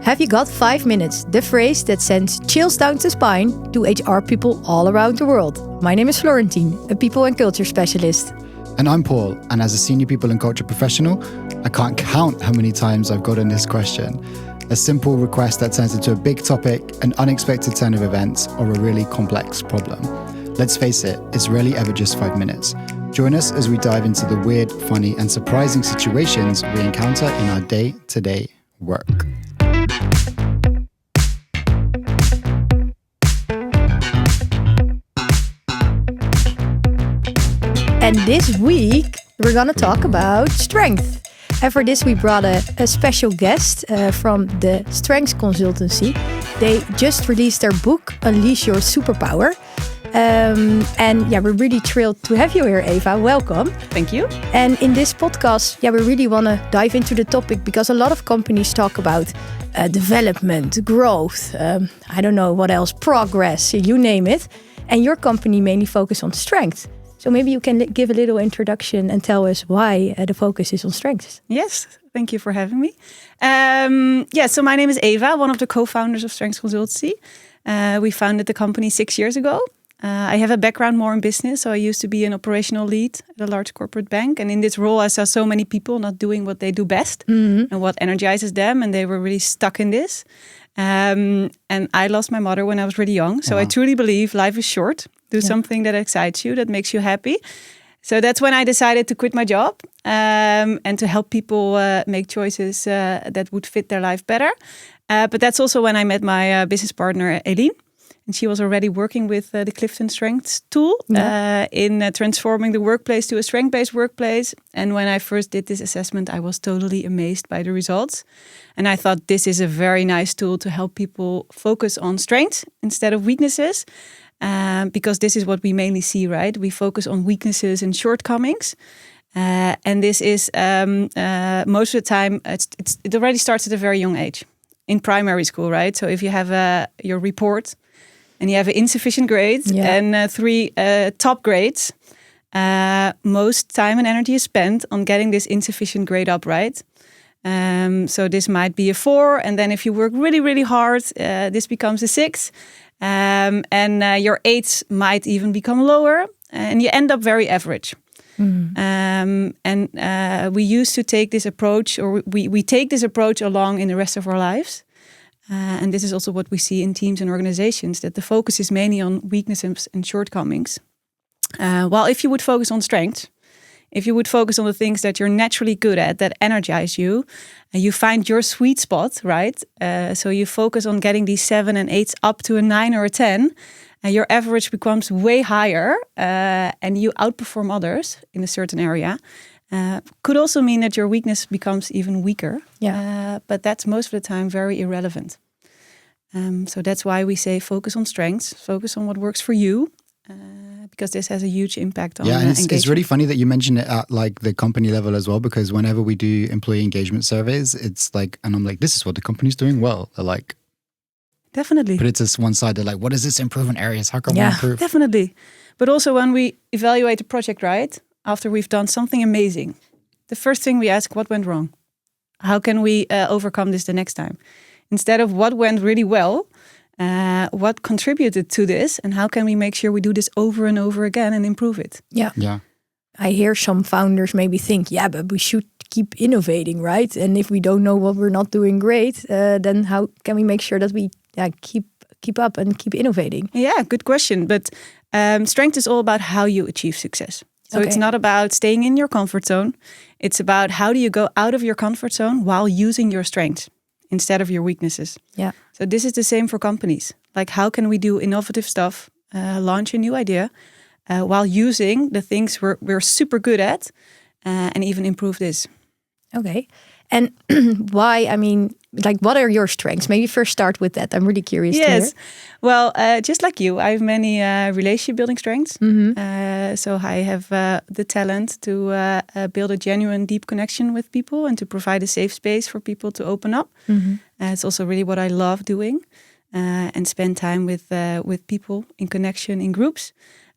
Have you got 5 minutes? The phrase that sends chills down the spine to HR people all around the world. My name is Florentine, a people and culture specialist. And I'm Paul, and as a senior people and culture professional, I can't count how many times I've gotten this question. A simple request that turns into a big topic, an unexpected turn of events, or a really complex problem. Let's face it, it's rarely ever just 5 minutes. Join us as we dive into the weird, funny, and surprising situations we encounter in our day-to-day work. And this week, we're going to talk about strength. And for this, we brought a special guest from the Strengths Consultancy. They just released their book, Unleash Your Superpower. We're really thrilled to have you here, Eva. Welcome. Thank you. And in this podcast, we really want to dive into the topic because a lot of companies talk about development, growth, I don't know what else, progress, you name it. And your company mainly focus on strength. So maybe you can give a little introduction and tell us why the focus is on strengths. Yes, thank you for having me. So my name is Eva, one of the co-founders of Strengths Consultancy. We founded the company 6 years ago. I have a background more in business, so I used to be an operational lead at a large corporate bank. And in this role, I saw so many people not doing what they do best and what energizes them. And they were really stuck in this. And I lost my mother when I was really young. So I truly believe life is short. Do something that excites you, that makes you happy. So that's when I decided to quit my job and to help people make choices that would fit their life better. But that's also when I met my business partner, Eileen. And she was already working with the CliftonStrengths tool in transforming the workplace to a strength-based workplace. And when I first did this assessment, I was totally amazed by the results. And I thought this is a very nice tool to help people focus on strengths instead of weaknesses. Because this is what we mainly see, right? We focus on weaknesses and shortcomings. And this is most of the time, it already starts at a very young age in primary school, right? So if you have your report and you have an insufficient grade and 3 top grades, most time and energy is spent on getting this insufficient grade up, right? So this might be a 4. And then if you work really, really hard, this becomes a 6. Your 8s might even become lower and you end up very average. We used to take this approach, or we take this approach along in the rest of our lives. And this is also what we see in teams and organizations, that the focus is mainly on weaknesses and shortcomings. While if you would focus on strengths, if you would focus on the things that you're naturally good at, that energize you, you find your sweet spot, right? So you focus on getting these 7 and 8s up to a 9 or a 10, and your average becomes way higher, and you outperform others in a certain area. Could also mean that your weakness becomes even weaker. But that's most of the time very irrelevant. So that's why we say focus on strengths, focus on what works for you. Because this has a huge impact on engagement. It's really funny that you mentioned it at like the company level as well, because whenever we do employee engagement surveys, it's like, and I'm like, this is what the company's doing well. They're like, definitely. But it's one side, they're like, what is this improvement areas? How can we improve? Definitely. But also when we evaluate the project, right, after we've done something amazing, the first thing we ask, what went wrong? How can we overcome this the next time? Instead of what went really well, what contributed to this, and how can we make sure we do this over and over again and improve it? Yeah. I hear some founders maybe think, but we should keep innovating, right? And if we don't know what we're not doing great, then how can we make sure that we keep up and keep innovating? Yeah, good question. But strength is all about how you achieve success. So it's not about staying in your comfort zone. It's about how do you go out of your comfort zone while using your strengths instead of your weaknesses. Yeah. So this is the same for companies. Like, how can we do innovative stuff, launch a new idea, while using the things we're super good at, and even improve this? Okay. And why, what are your strengths? Maybe first start with that. I'm really curious to hear. Well, just like you, I have many relationship building strengths. So I have the talent to build a genuine, deep connection with people and to provide a safe space for people to open up. It's also really what I love doing, and spend time with people in connection in groups.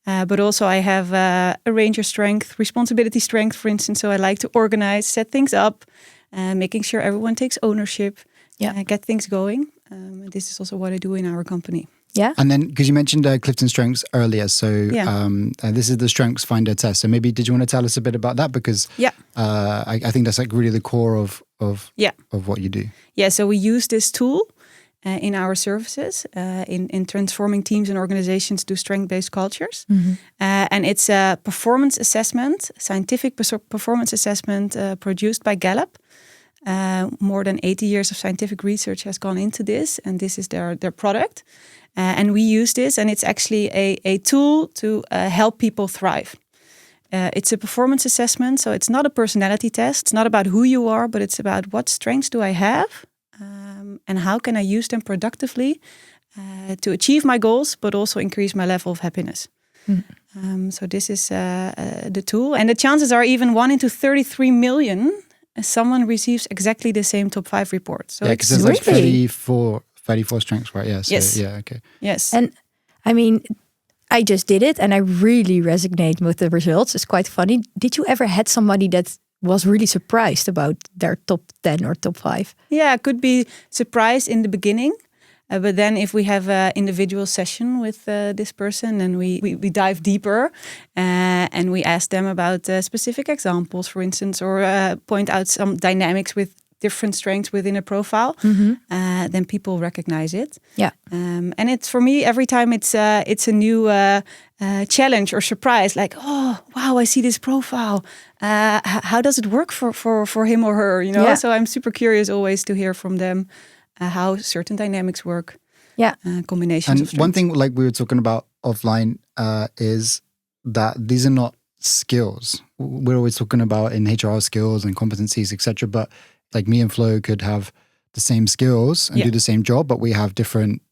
But also I have a ranger strength, responsibility strength, for instance. So I like to organize, set things up, making sure everyone takes ownership, get things going. And this is also what I do in our company. Yeah. And then, because you mentioned CliftonStrengths earlier, so this is the Strengthsfinder test. So maybe did you want to tell us a bit about that? Because I think that's like really the core of what you do. Yeah, so we use this tool in our services in transforming teams and organizations to strength-based cultures. And it's a performance assessment, scientific performance assessment produced by Gallup. More than 80 years of scientific research has gone into this, and this is their product. And we use this, and it's actually a tool to help people thrive. It's a performance assessment, so it's not a personality test. It's not about who you are, but it's about what strengths do I have, and how can I use them productively to achieve my goals, but also increase my level of happiness. So this is the tool. And the chances are even 1 in 33 million someone receives exactly the same top 5 report. So because there's like 34 strengths, right? Yeah. So, yes. Yeah. Okay. Yes. And I mean, I just did it and I really resonate with the results. It's quite funny. Did you ever had somebody that was really surprised about their top 10 or top 5? Yeah, it could be surprised in the beginning. But then if we have an individual session with this person and we dive deeper and we ask them about specific examples, for instance, or point out some dynamics with different strengths within a profile, then people recognize it. Yeah. And it's, for me, every time it's a new challenge or surprise, like, oh, wow, I see this profile. How does it work for him or her? You know. Yeah. So I'm super curious always to hear from them. How certain dynamics work, combinations of strengths. One thing, like we were talking about offline, is that these are not skills. We're always talking about in HR skills and competencies, etc. But like me and Flo could have the same skills and do the same job, but we have different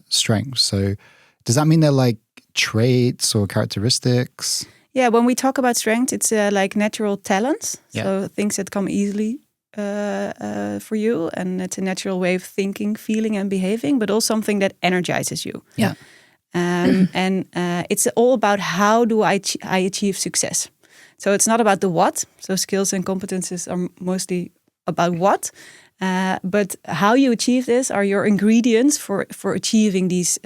strengths. So does that mean they're like traits or characteristics? Yeah, when we talk about strength, it's like natural talents. Yeah. So things that come easily for you, and it's a natural way of thinking, feeling, and behaving, but also something that energizes you. Yeah. And it's all about how do I achieve success. So it's not about the what. So skills and competences are mostly about what, but how you achieve this are your ingredients for achieving these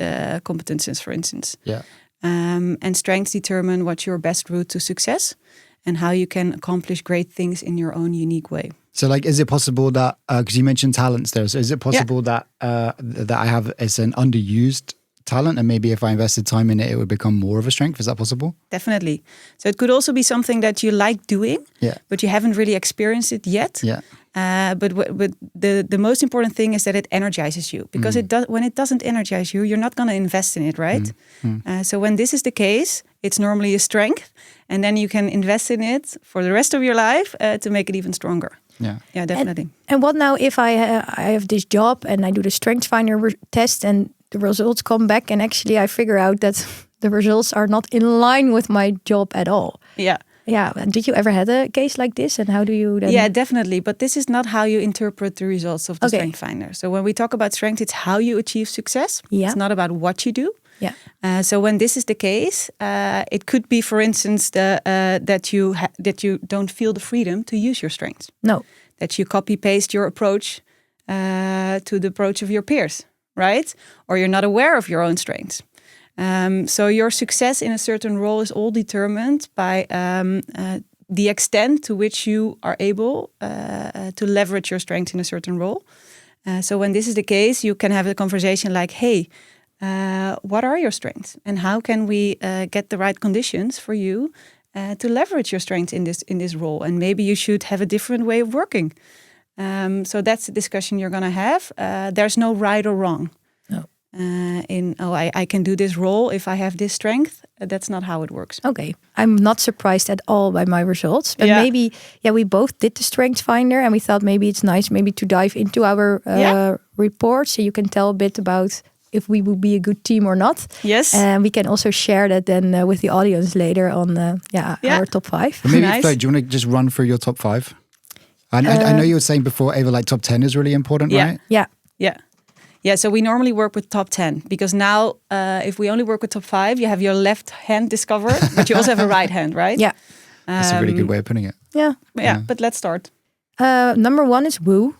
competences, for instance. Yeah. And strengths determine what's your best route to success and how you can accomplish great things in your own unique way. So, like, is it possible that because you mentioned talents there, so is it possible that I have as an underused talent, and maybe if I invested time in it, it would become more of a strength? Is that possible? Definitely. So it could also be something that you like doing, but you haven't really experienced it yet. Yeah. But the most important thing is that it energizes you, because when it doesn't energize you, you're not going to invest in it, right? So when this is the case, it's normally a strength, and then you can invest in it for the rest of your life to make it even stronger. Yeah, definitely. And what now if I have this job and I do the Strengthsfinder test and the results come back and actually I figure out that the results are not in line with my job at all? Yeah. Yeah. And did you ever had a case like this? And how do you then? Yeah, definitely. But this is not how you interpret the results of the Strengthsfinder. So when we talk about strength, it's how you achieve success. Yeah. It's not about what you do. Yeah. So when this is the case, it could be, for instance, that you don't feel the freedom to use your strengths. No. That you copy paste your approach to the approach of your peers, right? Or you're not aware of your own strengths. So your success in a certain role is all determined by the extent to which you are able to leverage your strengths in a certain role. So when this is the case, you can have a conversation like, hey, what are your strengths? And how can we get the right conditions for you to leverage your strengths in this role? And maybe you should have a different way of working. So that's the discussion you're going to have. There's no right or wrong. No. I can do this role if I have this strength. That's not how it works. Okay. I'm not surprised at all by my results. But maybe, we both did the Strengthsfinder and we thought maybe it's nice maybe to dive into our report so you can tell a bit about if we would be a good team or not. Yes. And we can also share that then with the audience later on our top 5. But maybe, Nice. Flo, do you want to just run through your top 5? I know you were saying before, Eva, like top 10 is really important, right? Yeah, so we normally work with top 10 because now if we only work with top 5, you have your left hand discovered, but you also have a right hand, right? Yeah. That's a really good way of putting it. Yeah. But let's start. Number 1 is woo.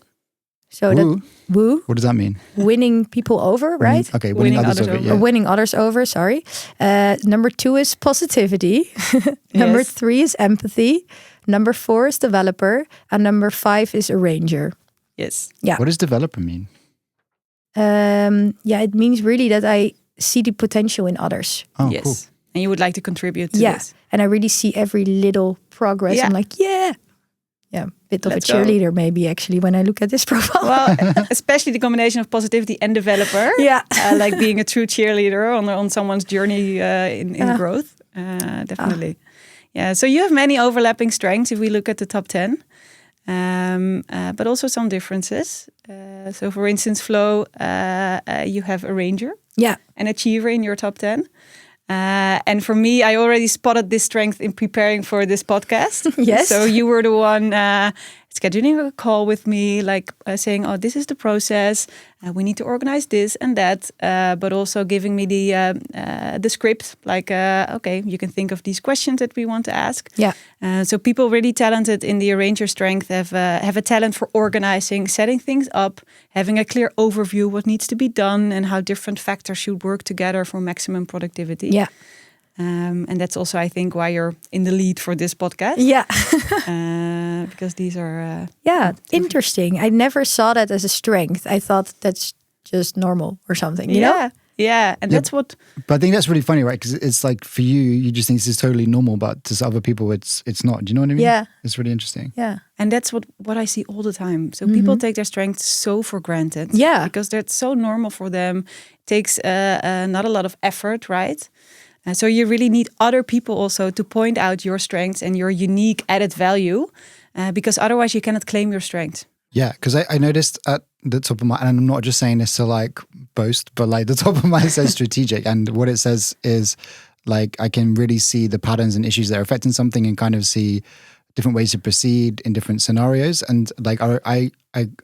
So Woo. that woo, What does that mean? winning people over, right? Okay, winning others over. over. Yeah. Or winning others over, sorry. Number 2 is positivity. Number Yes. 3 is empathy. Number 4 is developer. And number 5 is arranger. Yes. Yeah. What does developer mean? It means really that I see the potential in others. Oh, Yes. cool. And you would like to contribute to Yeah. this. And I really see every little progress. Yeah. I'm like, yeah. Yeah, bit of Let's a go. cheerleader maybe actually when I look at this profile. Well, especially the combination of positivity and developer. Yeah. Like being a true cheerleader on someone's journey in growth. Definitely. Yeah. So you have many overlapping strengths if we look at the top 10, but also some differences. So for instance, Flo, you have arranger, Yeah. an achiever in your top 10. And for me, I already spotted this strength in preparing for this podcast. Yes. So you were the one scheduling a call with me, like saying, "Oh, this is the process. We need to organize this and that," but also giving me the script. Like, okay, you can think of these questions that we want to ask. Yeah. So people really talented in the arranger strength have a talent for organizing, setting things up, having a clear overview what needs to be done and how different factors should work together for maximum productivity. Yeah. And that's also, I think, why you're in the lead for this podcast. Yeah. Because these are... Interesting. I never saw that as a strength. I thought that's just normal or something, you know? Yeah, and that's what... But I think that's really funny, right? Because it's like for you just think this is totally normal, but to other people, it's not. Do you know what I mean? Yeah. It's really interesting. Yeah. And that's what I see all the time. So people take their strengths so for granted. Yeah. Because that's so normal for them. It takes not a lot of effort, right? So you really need other people also to point out your strengths and your unique added value, because otherwise you cannot claim your strengths. Yeah, because I noticed at the top of my, and I'm not just saying this to like boast, but like the top of mine says strategic. And what it says is like, I can really see the patterns and issues that are affecting something and kind of see different ways to proceed in different scenarios. And like, I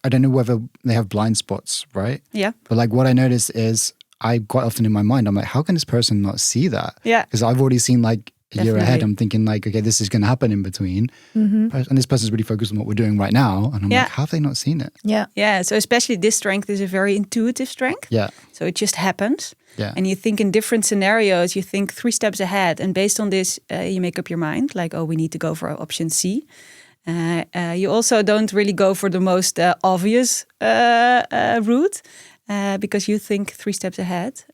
don't know whether they have blind spots, right? Yeah. But like what I notice is I quite often in my mind, I'm like, how can this person not see that? Yeah. Because I've already seen like a year ahead. Definitely. I'm thinking like, okay, this is going to happen in between. And this person's really focused on what we're doing right now. And I'm Yeah. like, how have they not seen it? Yeah. Yeah. So especially this strength is a very intuitive strength. Yeah. So it just happens. Yeah. And you think in different scenarios, you think 3 steps ahead. And based on this, you make up your mind. Like, oh, we need to go for option C. You also don't really go for the most obvious route. Because you think 3 steps ahead.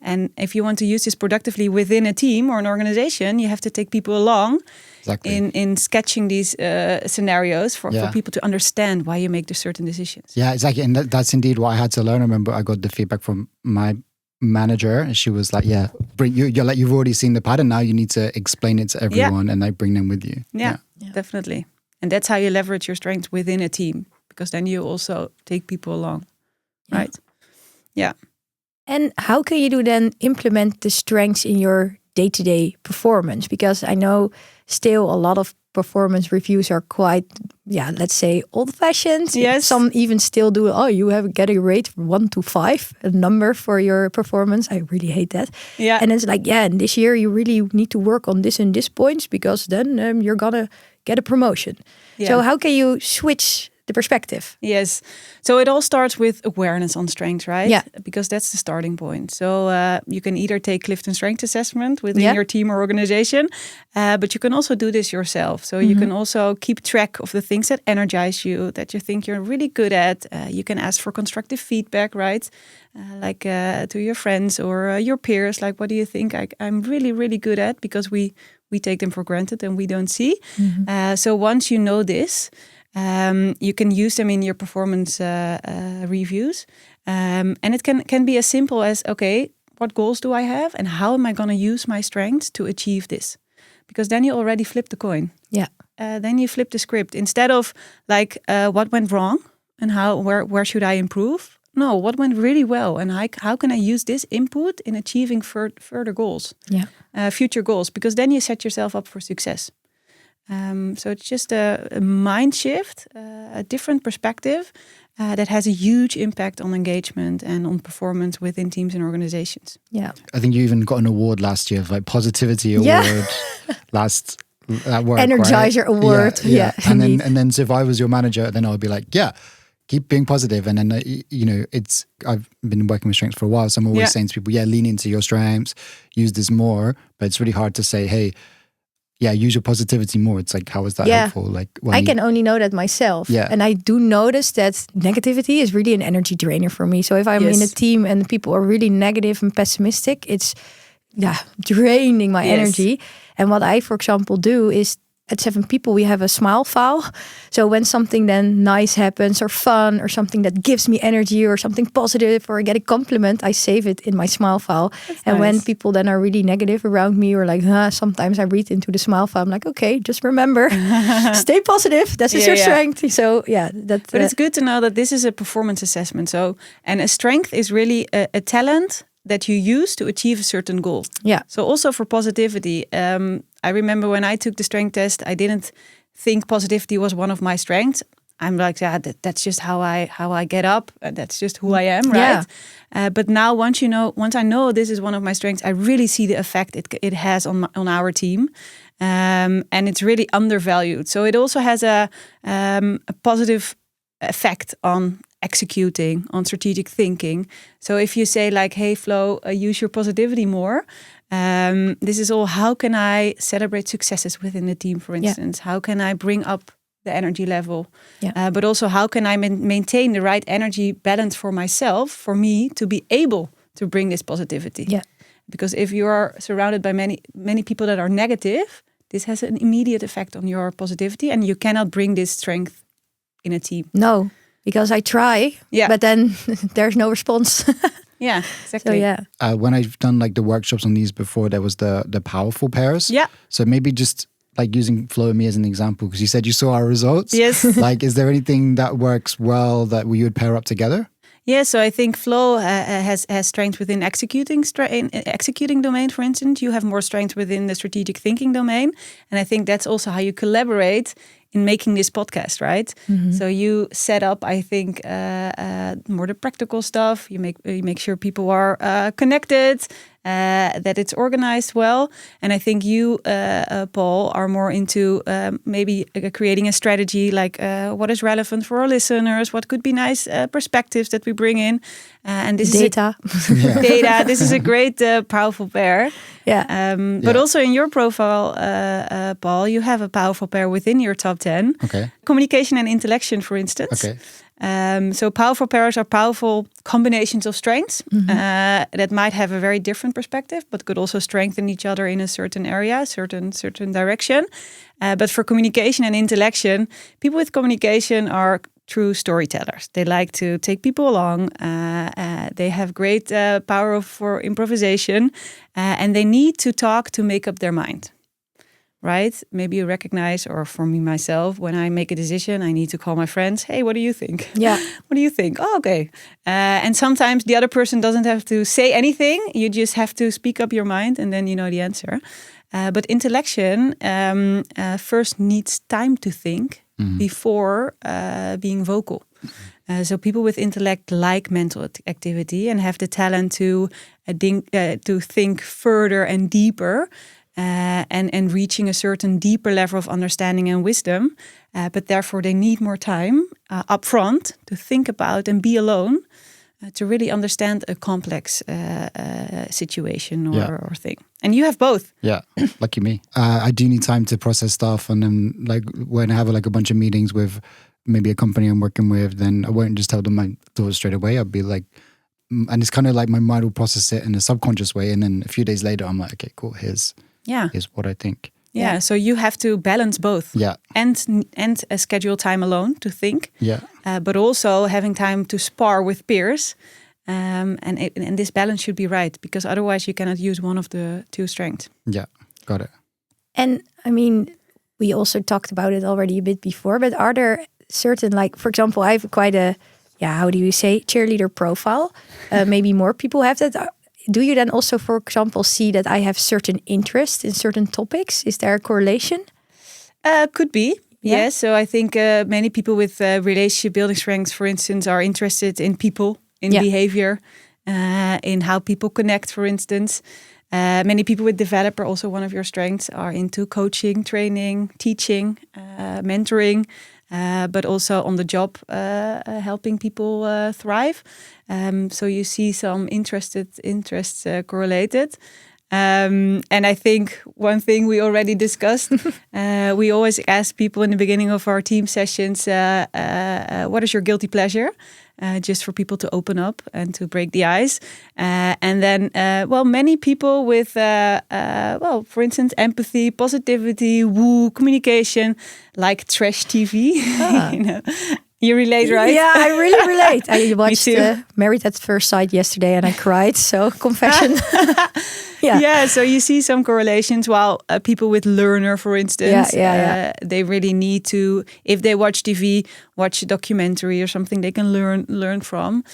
And if you want to use this productively within a team or an organization, you have to take people along in sketching these scenarios for people to understand why you make the certain decisions. Yeah, exactly. And that's indeed what I had to learn. I remember I got the feedback from my manager and she was like, yeah, you're like, you've already seen the pattern. Now you need to explain it to everyone and like bring them with you. Yeah, definitely. And that's how you leverage your strengths within a team, because then you also take people along. Right. Yeah. And how can you implement the strengths in your day-to-day performance? Because I know still a lot of performance reviews are quite, let's say old-fashioned. Yes. Some even still do, get a rate from 1 to 5, a number for your performance. I really hate that. Yeah. And it's like, and this year you really need to work on this and this points because then you're gonna get a promotion. Yeah. So how can you switch the perspective? Yes. So it all starts with awareness on strengths, right? Yeah. Because that's the starting point. So you can either take CliftonStrengths assessment within your team or organization, but you can also do this yourself. So you can also keep track of the things that energize you, that you think you're really good at. You can ask for constructive feedback, right? To your friends or your peers. Like, what do you think I'm really, really good at? Because we take them for granted and we don't see. So once you know this, you can use them in your performance reviews. And it can be as simple as, okay, what goals do I have? And how am I going to use my strengths to achieve this? Because then you already flip the coin. Yeah. Then you flip the script. Instead of what went wrong and where should I improve? No, what went really well? And how can I use this input in achieving further goals? Yeah. Future goals. Because then you set yourself up for success. So it's just a mind shift, a different perspective that has a huge impact on engagement and on performance within teams and organizations. Yeah. I think you even got an award last year, like Positivity Award last at work, Energizer right? Award. Yeah. And then so if I was your manager, then I would be like, yeah, keep being positive. And then, I've been working with strengths for a while. So I'm always saying to people, lean into your strengths, use this more. But it's really hard to say, hey, use your positivity more. It's like, how is that helpful? Like, I can only know that myself. Yeah. And I do notice that negativity is really an energy drainer for me. So if I'm in a team and people are really negative and pessimistic, it's draining my energy. And what I, for example, do is at 7 People, we have a smile file. So when something then nice happens or fun or something that gives me energy or something positive or I get a compliment, I save it in my smile file. That's and nice. when people then are really negative around me or like, sometimes I read into the smile file. I'm like, okay, just remember, stay positive. This is your strength. So But it's good to know that this is a performance assessment. So, and a strength is really a talent that you use to achieve a certain goal. Yeah. So also for positivity, I remember when I took the strength test, I didn't think positivity was one of my strengths. I'm like, that's just how I get up. That's just who I am, right? But now once I know this is one of my strengths, I really see the effect it has on our team, and it's really undervalued. So it also has a positive effect on executing, on strategic thinking. So if you say like, hey Flo, use your positivity more, this is all, how can I celebrate successes within the team, for instance? How can I bring up the energy level? But also how can I maintain the right energy balance for myself, for me to be able to bring this positivity? Because if you are surrounded by many people that are negative, this has an immediate effect on your positivity, and you cannot bring this strength in a team. No. Because I try, but then there's no response. Yeah, exactly. So, when I've done like the workshops on these before, there was the powerful pairs. Yeah. So maybe just like using Flo and me as an example, because you said you saw our results. Yes. Like, is there anything that works well that we would pair up together? Yeah, so I think Flo has strength within executing domain, for instance. You have more strength within the strategic thinking domain. And I think that's also how you collaborate in making this podcast, right? Mm-hmm. So you set up, I think, more the practical stuff. You make sure people are connected, that it's organized well. And I think you, Paul, are more into maybe creating a strategy, like what is relevant for our listeners, what could be nice perspectives that we bring in. And this data. Data. This is a great, powerful pair. Yeah. But also in your profile, Paul, you have a powerful pair within your top 10. Okay. Communication and intellection, for instance. Okay. So powerful pairs are powerful combinations of strengths that might have a very different perspective, but could also strengthen each other in a certain area, certain direction. But for communication and intellection, people with communication are true storytellers. They like to take people along. They have great power for improvisation, and they need to talk to make up their mind. Right? Maybe you recognize, or for me myself, when I make a decision, I need to call my friends. Hey, what do you think? Yeah. What do you think? Oh, okay. And sometimes the other person doesn't have to say anything. You just have to speak up your mind, and then you know the answer. But intellection first needs time to think before being vocal. So people with intellect like mental activity and have the talent to think further and deeper. And reaching a certain deeper level of understanding and wisdom, but therefore they need more time up front to think about and be alone to really understand a complex situation or thing. And you have both. Yeah, lucky me. I do need time to process stuff, and then like when I have like a bunch of meetings with maybe a company I'm working with, then I won't just tell them my thoughts straight away. I'll be like, and it's kind of like my mind will process it in a subconscious way, and then a few days later I'm like, okay, cool, here's what I think. Yeah, so you have to balance both. Yeah. And a schedule time alone to think. Yeah. But also having time to spar with peers. And this balance should be right, because otherwise you cannot use one of the two strengths. Yeah, got it. And I mean, we also talked about it already a bit before, but are there certain, like, for example, I have quite a, how do you say, cheerleader profile. Maybe more people have that. Do you then also, for example, see that I have certain interest in certain topics? Is there a correlation? Could be. Yeah. So I think many people with relationship building strengths, for instance, are interested in people, in behavior, in how people connect, for instance. Many people with developer, also one of your strengths, are into coaching, training, teaching, mentoring. but also on the job, helping people thrive. So you see some interests correlated. And I think one thing we already discussed, we always ask people in the beginning of our team sessions, what is your guilty pleasure? Just for people to open up and to break the ice. And then, many people with, for instance, empathy, positivity, communication, like trash TV. You relate, right? Yeah, I really relate. I watched Married at First Sight yesterday and I cried. So confession. Yeah, so you see some correlations. While people with learner, for instance, they really need to, if they watch TV, watch a documentary or something they can learn from.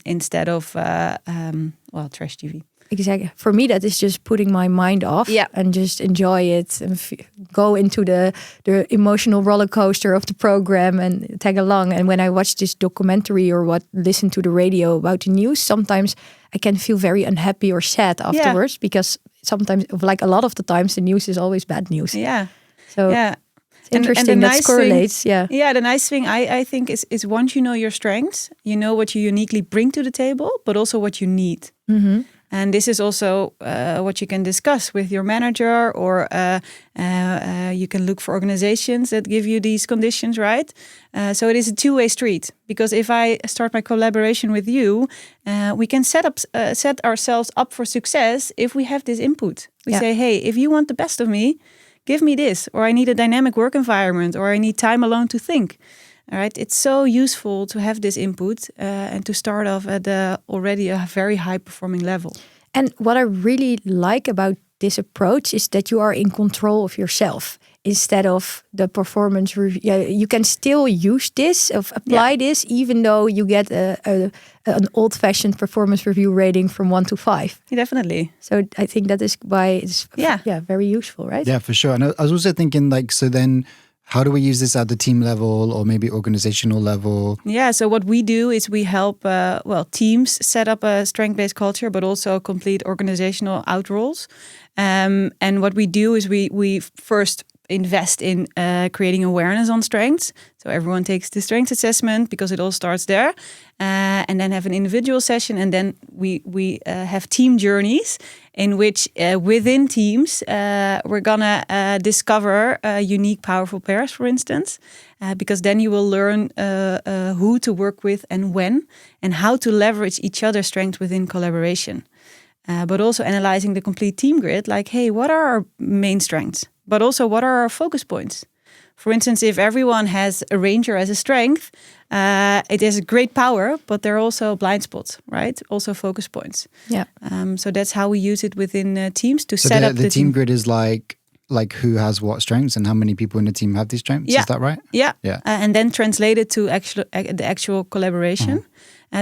Instead of trash TV. Exactly. For me, that is just putting my mind off and just enjoy it and go into the emotional roller coaster of the program and tag along. And when I watch this documentary or listen to the radio about the news, sometimes I can feel very unhappy or sad afterwards because sometimes, like a lot of the times, the news is always bad news. Yeah. So it's interesting that correlates. The nice thing I think is once you know your strengths, you know what you uniquely bring to the table, but also what you need. Mm-hmm. And this is also what you can discuss with your manager, or you can look for organizations that give you these conditions, right? So it is a two-way street, because if I start my collaboration with you, we can set ourselves up for success if we have this input. We say, hey, if you want the best of me, give me this, or I need a dynamic work environment, or I need time alone to think. All right, it's so useful to have this input and to start off at already a very high performing level. And what I really like about this approach is that you are in control of yourself instead of the performance review. You can still use this, apply this, even though you get an old-fashioned performance review rating from 1 to 5. Definitely. So I think that is why it's very useful, right? Yeah, for sure. And I was also thinking, so then, how do we use this at the team level or maybe organizational level? Yeah, so what we do is we help teams set up a strength-based culture, but also complete organizational outroles. And what we do is we first invest in creating awareness on strengths. So everyone takes the strengths assessment because it all starts there. And then have an individual session. And then we have team journeys in which within teams, we're going to discover unique, powerful pairs, for instance. Because then you will learn who to work with and when, and how to leverage each other's strengths within collaboration. But also analyzing the complete team grid, like, hey, what are our main strengths? But also, what are our focus points? For instance, if everyone has a ranger as a strength, it has a great power, but there are also blind spots, right? Also focus points. Yeah. So that's how we use it within teams to set up the team grid is like who has what strengths and how many people in the team have these strengths. Yeah. Is that right? Yeah. And then translate it to the actual collaboration.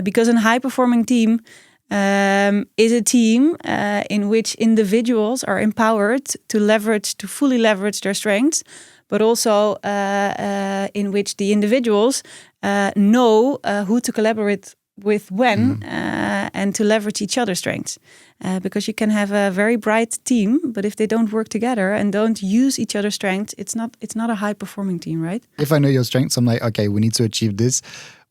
Because a high-performing team is a team in which individuals are empowered to fully leverage their strengths, but also in which the individuals know who to collaborate with when and to leverage each other's strengths. Because you can have a very bright team, but if they don't work together and don't use each other's strengths, it's not a high-performing team, right? If I know your strengths, I'm like, okay, we need to achieve this.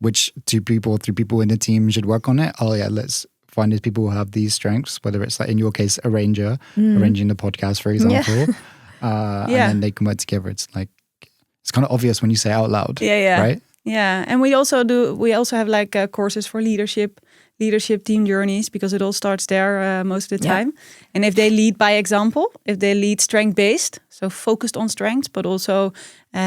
Which 2 people, 3 people in the team should work on it? Oh yeah, let's find these people who have these strengths, whether it's like in your case, arranging the podcast, for example. And then they come out together. It's like, it's kind of obvious when you say it out loud. Yeah. Right? Yeah. And we also have like courses for leadership team journeys, because it all starts there most of the time. And if they lead by example, if they lead strength-based, so focused on strengths, but also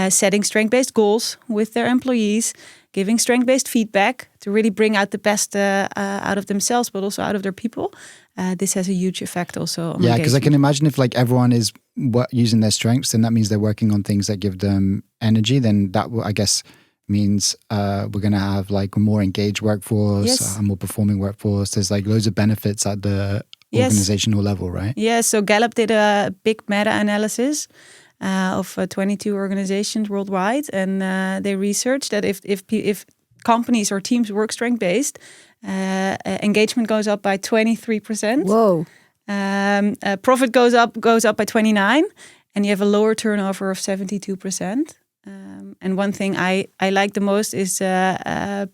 setting strength-based goals with their employees, giving strength-based feedback to really bring out the best out of themselves, but also out of their people. This has a huge effect also on engagement. Because I can imagine if like everyone is using their strengths, then that means they're working on things that give them energy. Then that I guess means we're going to have like a more engaged workforce, a more performing workforce. There's like loads of benefits at the organizational level, right? Yeah, so Gallup did a big meta-analysis of 22 organizations worldwide, and they researched that if companies or teams work strength-based, engagement goes up by 23%. Whoa! Profit goes up by 29%, and you have a lower turnover of 72%. And one thing I like the most is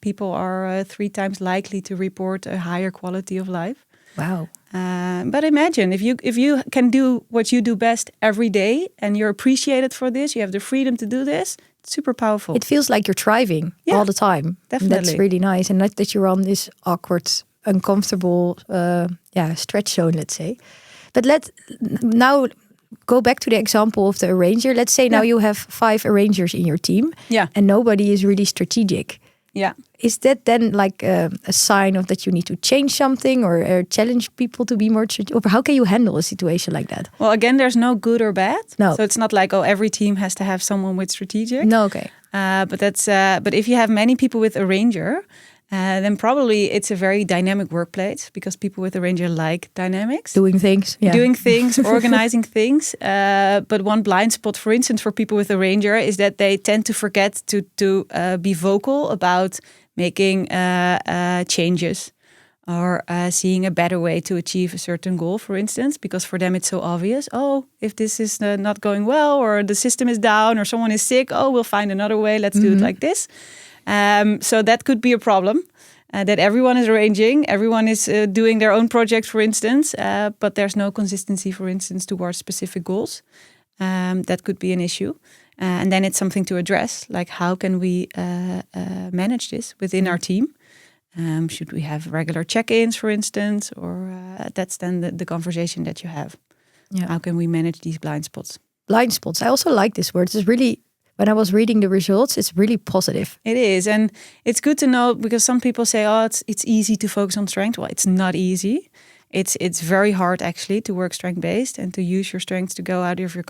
people are 3 times likely to report a higher quality of life. Wow. But imagine if you can do what you do best every day and you're appreciated for this, you have the freedom to do this, it's super powerful. It feels like you're thriving all the time. Definitely. And that's really nice. And not that you're on this awkward, uncomfortable stretch zone, let's say. But let's now go back to the example of the arranger. Let's say now you have 5 arrangers in your team and nobody is really strategic. Yeah. Is that then like a sign of that you need to change something or challenge people to be more strategic? Or how can you handle a situation like that? Well, again, there's no good or bad. No. So it's not like, every team has to have someone with strategic. No, okay. But if you have many people with arranger, then probably it's a very dynamic workplace because people with arranger like dynamics. Doing things, organizing things. But one blind spot, for instance, for people with arranger is that they tend to forget to be vocal about making changes or seeing a better way to achieve a certain goal, for instance, because for them it's so obvious. Oh, if this is not going well or the system is down or someone is sick, we'll find another way. Let's do it like this. So that could be a problem, that everyone is arranging, everyone is doing their own project, for instance, but there's no consistency, for instance, towards specific goals. That could be an issue. And then it's something to address, like how can we manage this within our team? Should we have regular check-ins, for instance, or that's then the conversation that you have. Yeah. How can we manage these blind spots? Blind spots. I also like this word. It's really, when I was reading the results, it's really positive. It is. And it's good to know because some people say, it's easy to focus on strength. Well, it's not easy. It's very hard actually to work strength-based and to use your strengths to go out of your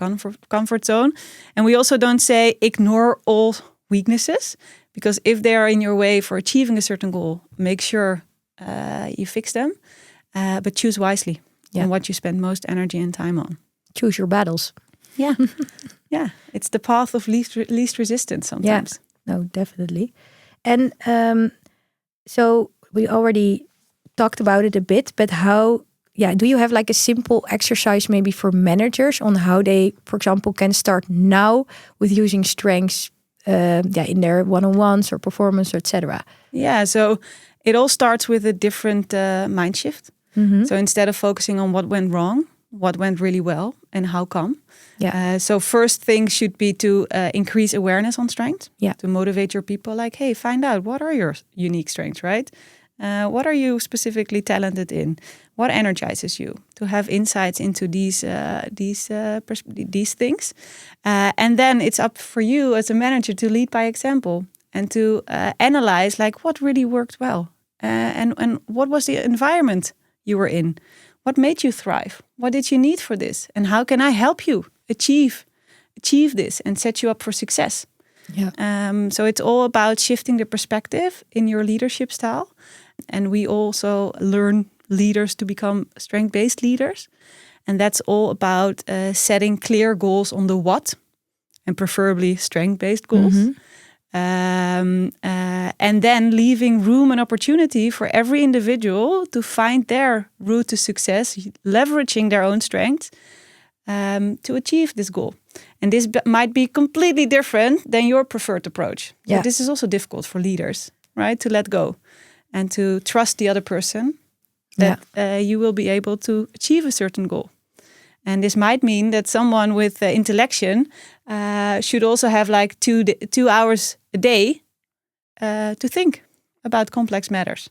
comfort zone. And we also don't say ignore all weaknesses, because if they are in your way for achieving a certain goal, make sure you fix them, but choose wisely on what you spend most energy and time on. Choose your battles. Yeah. Yeah. It's the path of least resistance sometimes. Yeah. No, definitely. And so we already talked about it a bit, but how, do you have like a simple exercise maybe for managers on how they, for example, can start now with using strengths in their one-on-ones or performance, or etc.? Yeah, so it all starts with a different mind shift. Mm-hmm. So instead of focusing on what went wrong, what went really well and how come. Yeah. So first thing should be to increase awareness on strengths. Yeah. To motivate your people, like, hey, find out what are your unique strengths, right? What are you specifically talented in? What energizes you? To have insights into these things, and then it's up for you as a manager to lead by example and to analyze like what really worked well, and what was the environment you were in, what made you thrive, what did you need for this, and how can I help you achieve this and set you up for success. Yeah. So it's all about shifting the perspective in your leadership style. And we also learn leaders to become strength-based leaders. And that's all about setting clear goals on the what, and preferably strength-based goals. Mm-hmm. And then leaving room and opportunity for every individual to find their route to success, leveraging their own strengths to achieve this goal. And this might be completely different than your preferred approach. Yeah. So this is also difficult for leaders, right? To let go and to trust the other person that you will be able to achieve a certain goal. And this might mean that someone with intellection should also have like 2 hours a day to think about complex matters,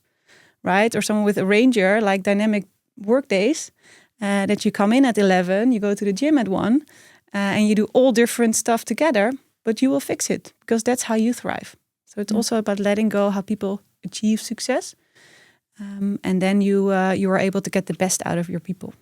right? Or someone with a ranger, like dynamic work days, that you come in at 11, you go to the gym at 1, and you do all different stuff together, but you will fix it because that's how you thrive. So it's also about letting go how people achieve success. And then you are able to get the best out of your people.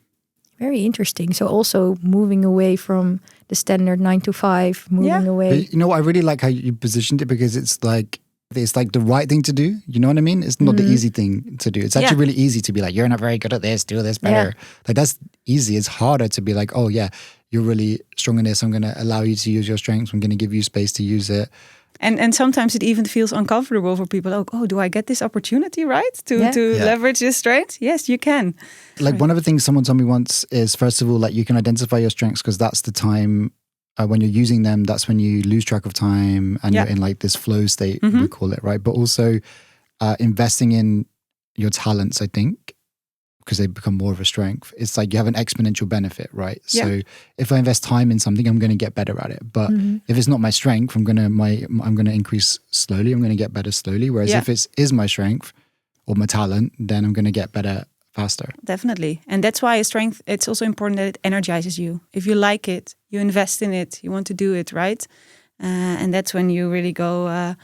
Very interesting. So also moving away from the standard 9 to 5, moving away. But you know, I really like how you positioned it, because it's like the right thing to do. You know what I mean? It's not the easy thing to do. It's actually really easy to be like, you're not very good at this, do this better. Yeah. Like that's easy. It's harder to be like, oh yeah, you're really strong in this. I'm going to allow you to use your strengths. I'm going to give you space to use it. And sometimes it even feels uncomfortable for people. Oh, do I get this opportunity, right? To leverage this strength? Yes, you can. Like one of the things someone told me once is, first of all, like you can identify your strengths because that's the time when you're using them, that's when you lose track of time and Yeah. you're in like this flow state, we call it, right? But also investing in your talents, I think, because they become more of a strength. It's like you have an exponential benefit, right? Yeah. So if I invest time in something, I'm going to get better at it. But if it's not my strength, I'm going to increase slowly. I'm going to get better slowly. Whereas if it is my strength or my talent, then I'm going to get better faster. Definitely. And that's why a strength, it's also important that it energizes you. If you like it, you invest in it, you want to do it, right? And that's when you really go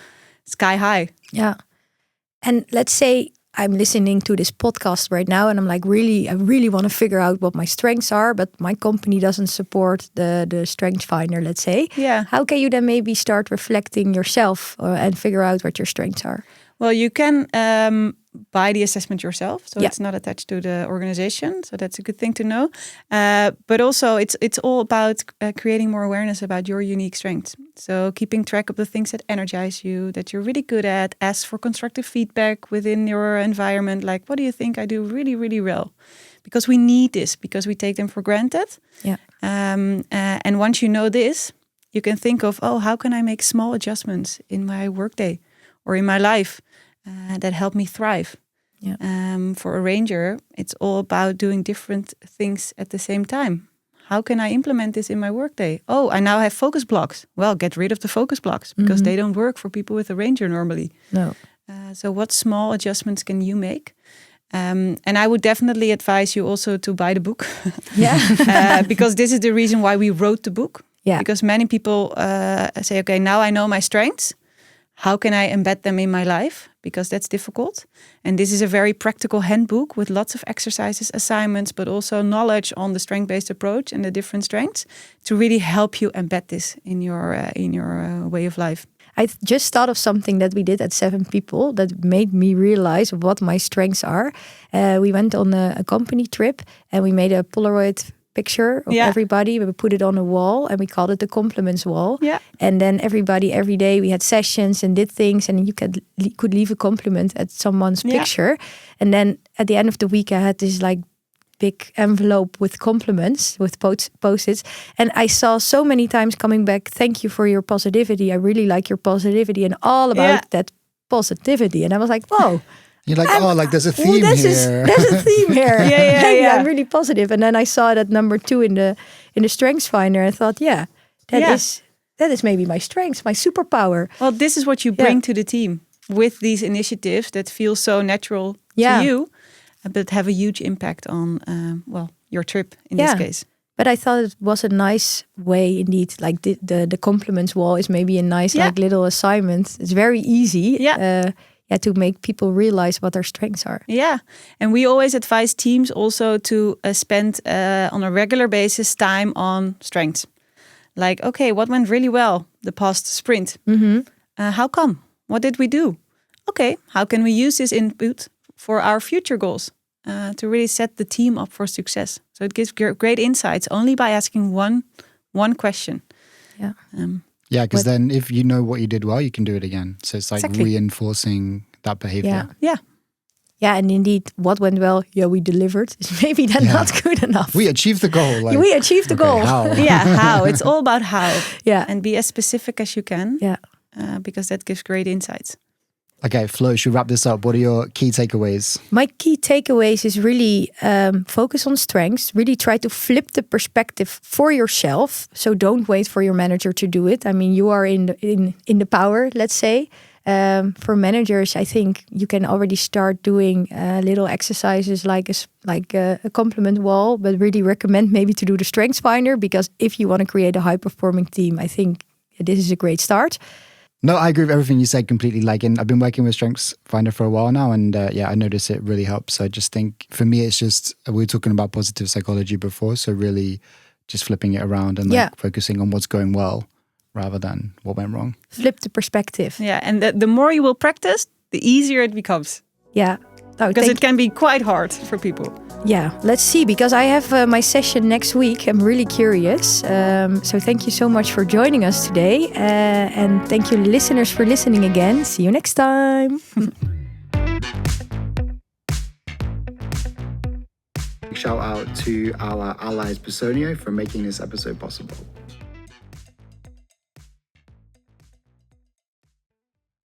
sky high. Yeah. And let's say I'm listening to this podcast right now and I'm like, I really want to figure out what my strengths are, but my company doesn't support the Strengthsfinder, let's say. Yeah. How can you then maybe start reflecting yourself and figure out what your strengths are? Well, you can buy the assessment yourself, so it's not attached to the organization. So that's a good thing to know. But also, it's all about creating more awareness about your unique strengths. So keeping track of the things that energize you, that you're really good at. Ask for constructive feedback within your environment. Like, what do you think I do really, really well? Because we need this, because we take them for granted. Yeah. And once you know this, you can think of, how can I make small adjustments in my workday or in my life that help me thrive? Yeah. For a ranger, it's all about doing different things at the same time. How can I implement this in my workday? Oh, I now have focus blocks. Well, get rid of the focus blocks because they don't work for people with a ranger normally. No. So what small adjustments can you make? And I would definitely advise you also to buy the book. Yeah. Because this is the reason why we wrote the book. Yeah. Because many people say, okay, now I know my strengths. How can I embed them in my life? Because that's difficult. And this is a very practical handbook with lots of exercises, assignments, but also knowledge on the strength-based approach and the different strengths to really help you embed this in your way of life. I just thought of something that we did at 7 People that made me realize what my strengths are. We went on a company trip and we made a Polaroid picture of everybody. We put it on a wall and we called it the compliments wall. Yeah. And then everybody, every day we had sessions and did things and you could leave a compliment at someone's picture. And then at the end of the week I had this like big envelope with compliments, with post-its. And I saw so many times coming back, thank you for your positivity. I really like your positivity and all about that positivity. And I was like, whoa. You're like, there's a theme here. There's a theme here. Yeah. I'm really positive. And then I saw that number 2 in the Strengthsfinder. I thought, that is maybe my strength, my superpower. Well, this is what you bring to the team with these initiatives that feel so natural to you, but have a huge impact on, your trip in this case. But I thought it was a nice way indeed. Like the compliments wall is maybe a nice like little assignment. It's very easy. To make people realize what their strengths are. Yeah. And we always advise teams also to spend on a regular basis time on strengths. Like, okay, what went really well the past sprint? How come? What did we do? Okay, how can we use this input for our future goals to really set the team up for success? So it gives great insights only by asking one question. Yeah. Because then if you know what you did well, you can do it again. So it's like reinforcing that behavior. Yeah, and indeed, what went well? Yeah, we delivered. It's maybe then not good enough. We achieved the goal. We achieved the goal. How? How? It's all about how. Yeah. And be as specific as you can. Yeah. Because that gives great insights. Okay, Flo, should we wrap this up? What are your key takeaways? My key takeaways is really focus on strengths. Really try to flip the perspective for yourself. So don't wait for your manager to do it. I mean, you are in the power, let's say. For managers, I think you can already start doing little exercises like a compliment wall, but really recommend maybe to do the Strengthsfinder, because if you want to create a high-performing team, I think this is a great start. No, I agree with everything you said completely. I've been working with Strengthsfinder for a while now, and I notice it really helps. So I just think for me, it's just, we were talking about positive psychology before, so really just flipping it around and focusing on what's going well rather than what went wrong. Flip the perspective. Yeah, and the more you will practice, the easier it becomes. Yeah. Because it can be quite hard for people. Yeah, let's see, because I have my session next week. I'm really curious. So thank you so much for joining us today. And thank you, listeners, for listening again. See you next time. Shout out to our allies Personio for making this episode possible.